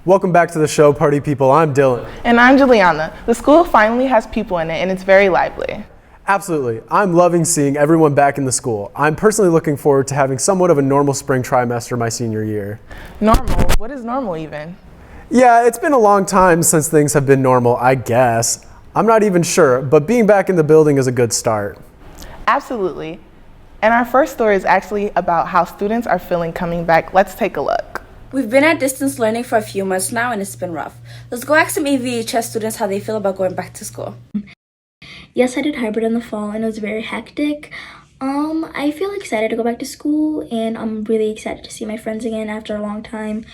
Welcome back to the show, party people. I'm Dylan. And I'm Juliana. The school finally has people in it, and it's very lively. Absolutely. I'm loving seeing everyone back in the school. I'm personally looking forward to having somewhat of a normal spring trimester my senior year. Normal? What is normal even? Yeah, it's been a long time since things have been normal, I guess. I'm not even sure, but being back in the building is a good start. Absolutely. And our first story is actually about how students are feeling coming back. Let's take a look. We've been at distance learning for a few months now, and it's been rough. Let's go ask some EVHS students how they feel about going back to school. Yes, I did hybrid in the fall, and it was very hectic. I feel excited to go back to school, and I'm really excited to see my friends again after a long time.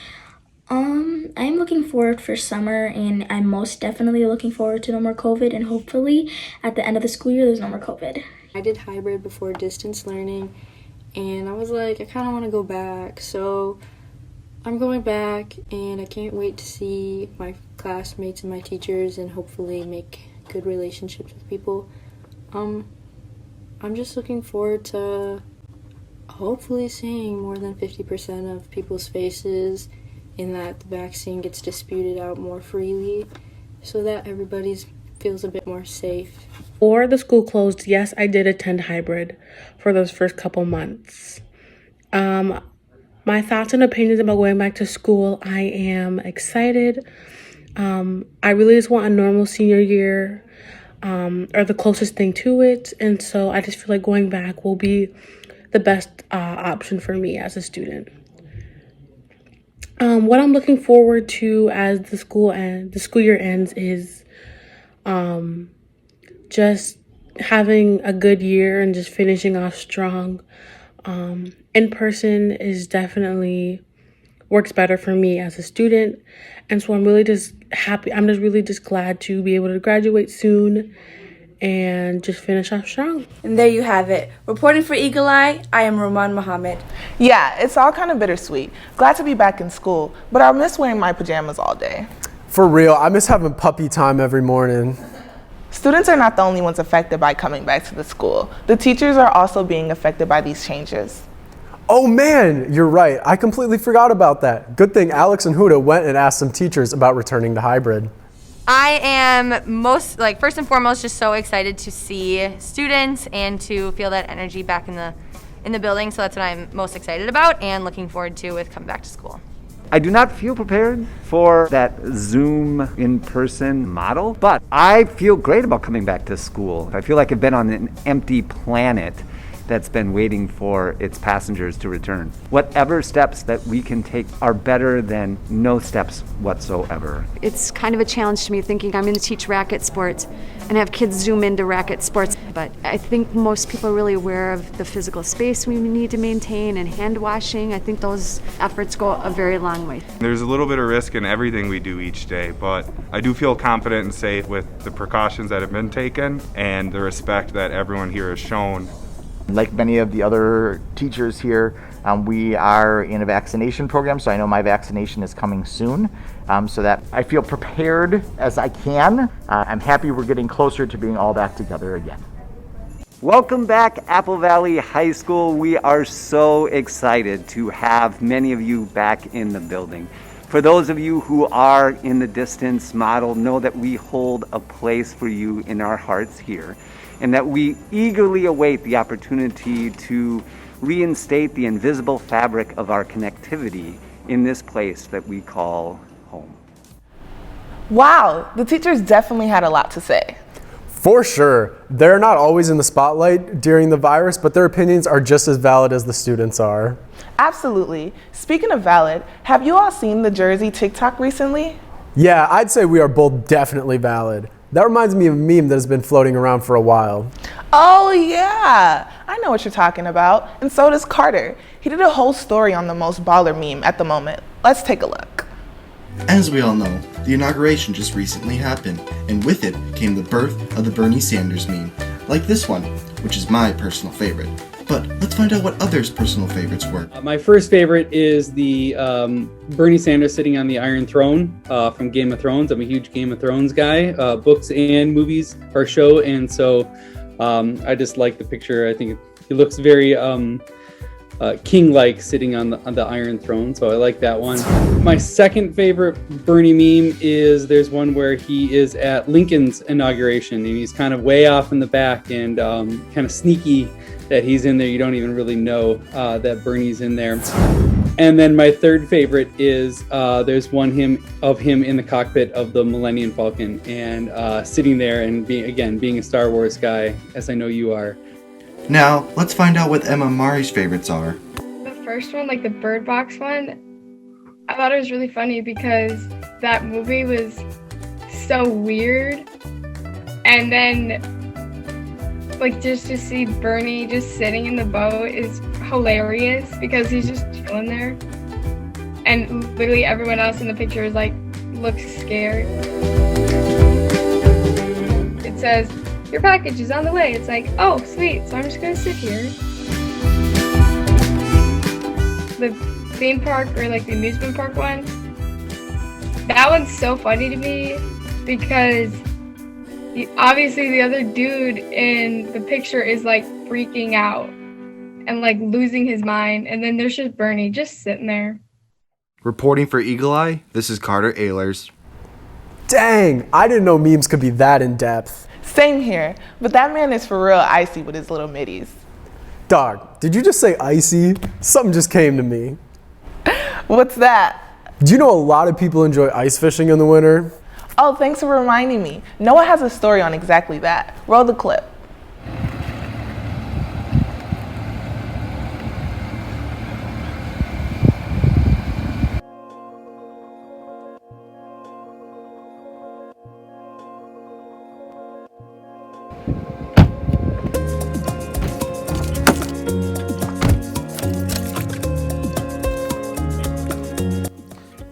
I'm looking forward for summer, and I'm most definitely looking forward to no more COVID, and hopefully at the end of the school year, there's no more COVID. I did hybrid before distance learning, and I was like, I kind of want to go back, so I'm going back, and I can't wait to see my classmates and my teachers and hopefully make good relationships with people. I'm just looking forward to hopefully seeing more than 50% of people's faces, and that the vaccine gets disputed out more freely so that everybody feels a bit more safe. Before the school closed, yes, I did attend hybrid for those first couple months. My thoughts and opinions about going back to school, I am excited. I really just want a normal senior year, or the closest thing to it. And so I just feel like going back will be the best option for me as a student. What I'm looking forward to as the school year ends is just having a good year and just finishing off strong. In person is definitely works better for me as a student, and so I'm really just happy. I'm just really just glad to be able to graduate soon and just finish off strong. And there you have it. Reporting for EaglEye, I am Roman Mohammed. Yeah, it's all kind of bittersweet. Glad to be back in school, but I'll miss wearing my pajamas all day. For real, I miss having puppy time every morning. Students are not the only ones affected by coming back to the school. The teachers are also being affected by these changes. Oh man, you're right. I completely forgot about that. Good thing Alex and Huda went and asked some teachers about returning to hybrid. I am first and foremost just so excited to see students and to feel that energy back in the building. So that's what I'm most excited about and looking forward to with coming back to school. I do not feel prepared for that Zoom in-person model, but I feel great about coming back to school. I feel like I've been on an empty planet that's been waiting for its passengers to return. Whatever steps that we can take are better than no steps whatsoever. It's kind of a challenge to me thinking I'm going to teach racket sports and have kids zoom into racket sports. But I think most people are really aware of the physical space we need to maintain and hand washing. I think those efforts go a very long way. There's a little bit of risk in everything we do each day, but I do feel confident and safe with the precautions that have been taken and the respect that everyone here has shown. Like many of the other teachers here, we are in a vaccination program, so I know my vaccination is coming soon, so that I feel prepared as I can. I'm happy we're getting closer to being all back together again. Welcome back, Apple Valley High School. We are so excited to have many of you back in the building. For those of you who are in the distance model, know that we hold a place for you in our hearts here, and that we eagerly await the opportunity to reinstate the invisible fabric of our connectivity in this place that we call home. Wow, the teachers definitely had a lot to say. For sure. They're not always in the spotlight during the virus, but their opinions are just as valid as the students are. Absolutely. Speaking of valid, have you all seen the Jersey TikTok recently? Yeah, I'd say we are both definitely valid. That reminds me of a meme that has been floating around for a while. Oh yeah, I know what you're talking about. And so does Carter. He did a whole story on the most baller meme at the moment. Let's take a look. As we all know, the inauguration just recently happened, and with it came the birth of the Bernie Sanders meme, like this one, which is my personal favorite. But let's find out what others' personal favorites were. My first favorite is the Bernie Sanders sitting on the Iron Throne from Game of Thrones. I'm a huge Game of Thrones guy, books and movies or show, and so I just like the picture. I think he looks very king-like sitting on the Iron Throne. So I like that one. My second favorite Bernie meme is there's one where he is at Lincoln's inauguration and he's kind of way off in the back and kind of sneaky that he's in there. You don't even really know that Bernie's in there. And then my third favorite is there's one of him in the cockpit of the Millennium Falcon and sitting there and being a Star Wars guy, as I know you are. Now, let's find out what Emma Mari's favorites are. The first one, like the Bird Box one, I thought it was really funny because that movie was so weird. And then, like, just to see Bernie just sitting in the boat is hilarious because he's just chilling there. And literally everyone else in the picture is like, looks scared. It says, your package is on the way. It's like, oh, sweet. So I'm just gonna sit here. The theme park or like the amusement park one, that one's so funny to me because obviously the other dude in the picture is like freaking out and like losing his mind. And then there's just Bernie just sitting there. Reporting for EaglEye, this is Carter Ehlers. Dang, I didn't know memes could be that in depth. Same here, but that man is for real icy with his little middies. Dog, did you just say icy? Something just came to me. What's that? Do you know a lot of people enjoy ice fishing in the winter? Oh, thanks for reminding me. Noah has a story on exactly that. Roll the clip.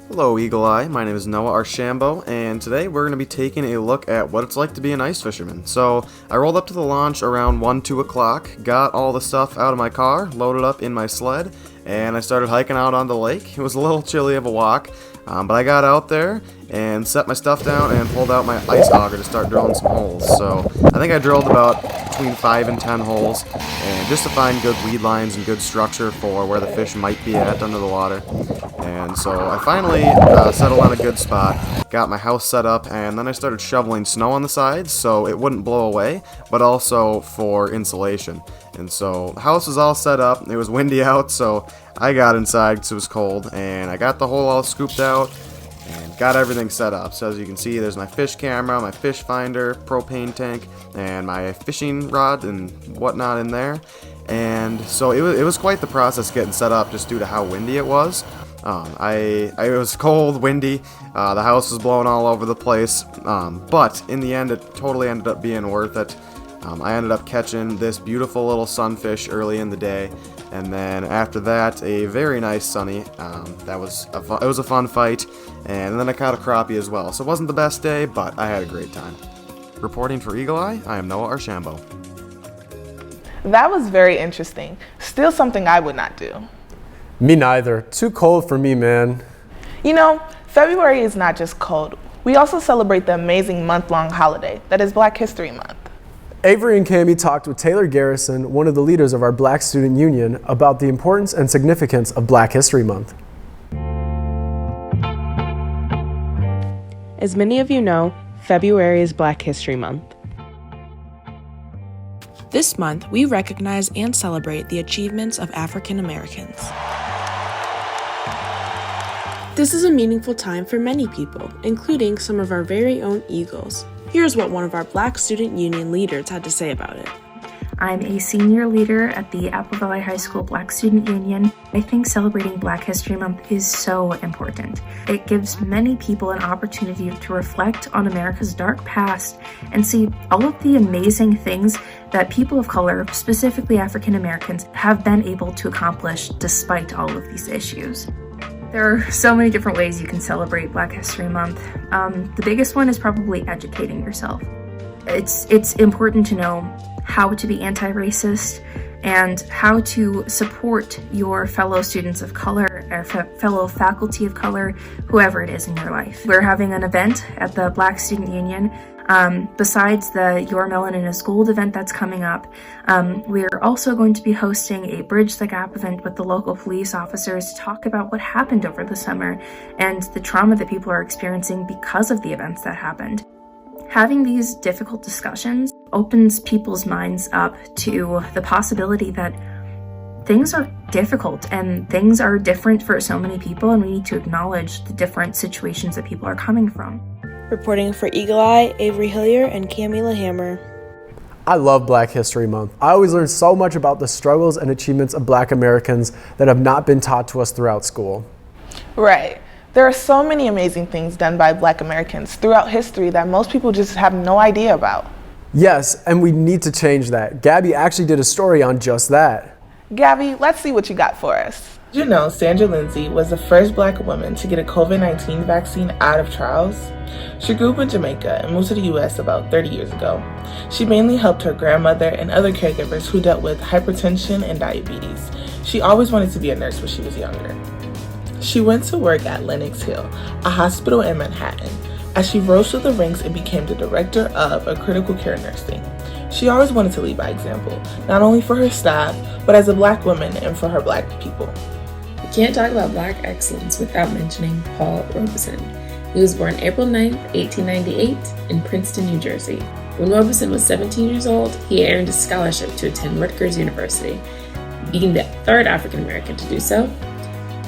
Hello EaglEye, my name is Noah Archambault, and today we're going to be taking a look at what it's like to be an ice fisherman. So, I rolled up to the launch around 2 o'clock, got all the stuff out of my car, loaded up in my sled, and I started hiking out on the lake. It was a little chilly of a walk, but I got out there and set my stuff down and pulled out my ice auger to start drilling some holes. So, I think I drilled about between 5 and 10 holes, and just to find good weed lines and good structure for where the fish might be at under the water. And so I finally settled on a good spot, got my house set up, and then I started shoveling snow on the sides so it wouldn't blow away, but also for insulation. And so the house was all set up, it was windy out, so I got inside because it was cold, and I got the hole all scooped out and got everything set up. So as you can see, there's my fish camera, my fish finder, propane tank, and my fishing rod and whatnot in there. And so it was quite the process getting set up just due to how windy it was. It was cold, windy, the house was blowing all over the place, but in the end it totally ended up being worth it. I ended up catching this beautiful little sunfish early in the day, and then after that a very nice sunny. It was a fun fight, and then I caught a crappie as well. So it wasn't the best day, but I had a great time. Reporting for EaglEye, I am Noah Archambault. That was very interesting. Still something I would not do. Me neither. Too cold for me, man. You know, February is not just cold. We also celebrate the amazing month-long holiday that is Black History Month. Avery and Cammie talked with Taylor Garrison, one of the leaders of our Black Student Union, about the importance and significance of Black History Month. As many of you know, February is Black History Month. This month, we recognize and celebrate the achievements of African Americans. This is a meaningful time for many people, including some of our very own Eagles. Here's what one of our Black Student Union leaders had to say about it. I'm a senior leader at the Apple Valley High School Black Student Union. I think celebrating Black History Month is so important. It gives many people an opportunity to reflect on America's dark past and see all of the amazing things that people of color, specifically African Americans, have been able to accomplish despite all of these issues. There are so many different ways you can celebrate Black History Month. The biggest one is probably educating yourself. It's important to know how to be anti-racist and how to support your fellow students of color or fellow faculty of color, whoever it is in your life. We're having an event at the Black Student Union Besides the Your Melanin is Gold event that's coming up, we're also going to be hosting a Bridge the Gap event with the local police officers to talk about what happened over the summer and the trauma that people are experiencing because of the events that happened. Having these difficult discussions opens people's minds up to the possibility that things are difficult and things are different for so many people, and we need to acknowledge the different situations that people are coming from. Reporting for EaglEye, Avery Hillier and Camila Hammer. I love Black History Month. I always learn so much about the struggles and achievements of Black Americans that have not been taught to us throughout school. Right. There are so many amazing things done by Black Americans throughout history that most people just have no idea about. Yes, and we need to change that. Gabby actually did a story on just that. Gabby, let's see what you got for us. Did you know Sandra Lindsay was the first Black woman to get a COVID-19 vaccine out of trials? She grew up in Jamaica and moved to the U.S. about 30 years ago. She mainly helped her grandmother and other caregivers who dealt with hypertension and diabetes. She always wanted to be a nurse when she was younger. She went to work at Lenox Hill, a hospital in Manhattan. As she rose through the ranks and became the director of critical care nursing. She always wanted to lead by example, not only for her staff, but as a Black woman and for her Black people. We can't talk about Black excellence without mentioning Paul Robeson. He was born April 9, 1898 in Princeton, New Jersey. When Robeson was 17 years old, he earned a scholarship to attend Rutgers University, being the third African American to do so,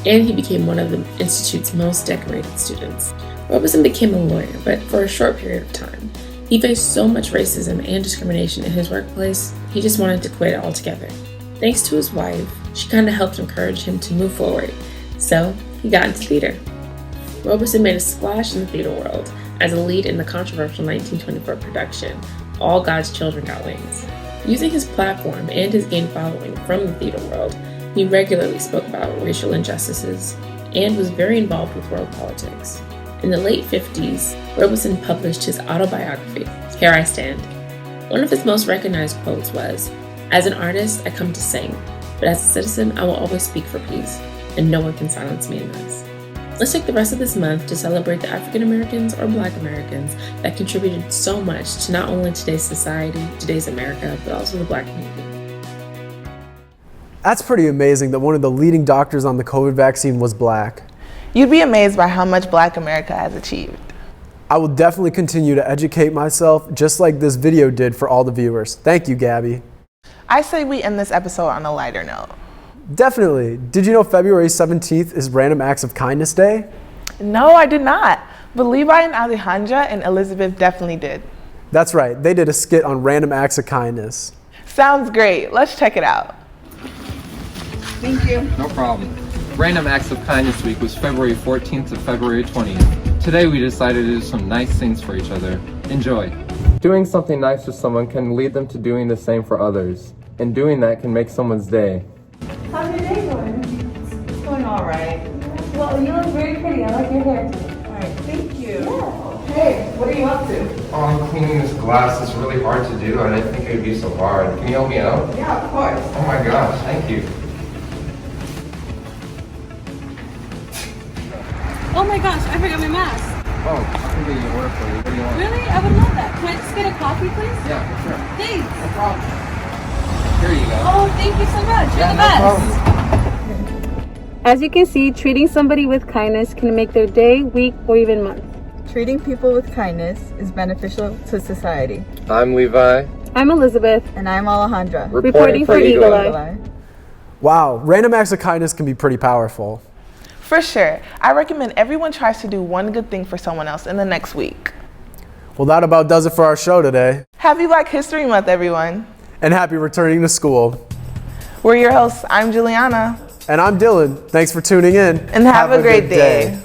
and he became one of the Institute's most decorated students. Robeson became a lawyer, but for a short period of time. He faced so much racism and discrimination in his workplace, he just wanted to quit altogether. Thanks to his wife, she kind of helped encourage him to move forward, so he got into theater. Robeson made a splash in the theater world as a lead in the controversial 1924 production, All God's Children Got Wings. Using his platform and his gained following from the theater world, he regularly spoke about racial injustices and was very involved with world politics. In the late 50s, Robeson published his autobiography, Here I Stand. One of his most recognized quotes was, "As an artist, I come to sing, but as a citizen, I will always speak for peace, and no one can silence me in this." Let's take the rest of this month to celebrate the African Americans or Black Americans that contributed so much to not only today's society, today's America, but also the Black community. That's pretty amazing that one of the leading doctors on the COVID vaccine was Black. You'd be amazed by how much Black America has achieved. I will definitely continue to educate myself, just like this video did for all the viewers. Thank you, Gabby. I say we end this episode on a lighter note. Definitely. Did you know February 17th is Random Acts of Kindness Day? No, I did not. But Levi and Alejandra and Elizabeth definitely did. That's right. They did a skit on Random Acts of Kindness. Sounds great. Let's check it out. Thank you. No problem. Random Acts of Kindness Week was February 14th to February 20th. Today we decided to do some nice things for each other. Enjoy. Doing something nice for someone can lead them to doing the same for others. And doing that can make someone's day. How's your day going? It's going all right. Well, you look very pretty. I like your hair too. All right, thank you. Yeah. Hey, what are you up to? Oh, I'm cleaning this glass. It's really hard to do. I didn't think it would be so hard. Can you help me out? Yeah, of course. Oh my gosh, thank you. Oh my gosh, I forgot my mask. Oh, I can get you order for you. What do you want? Really? I would love that. Can I just get a coffee, please? Yeah, for sure. Thanks. No problem. Here you go. Oh, thank you so much. You're the best. As you can see, treating somebody with kindness can make their day, week, or even month. Treating people with kindness is beneficial to society. I'm Levi. I'm Elizabeth. And I'm Alejandra. Reporting for EaglEye. Wow, Random Acts of Kindness can be pretty powerful. For sure. I recommend everyone tries to do one good thing for someone else in the next week. Well, that about does it for our show today. Happy Black History Month, everyone. And happy returning to school. We're your hosts. I'm Juliana. And I'm Dylan. Thanks for tuning in. And have a great day.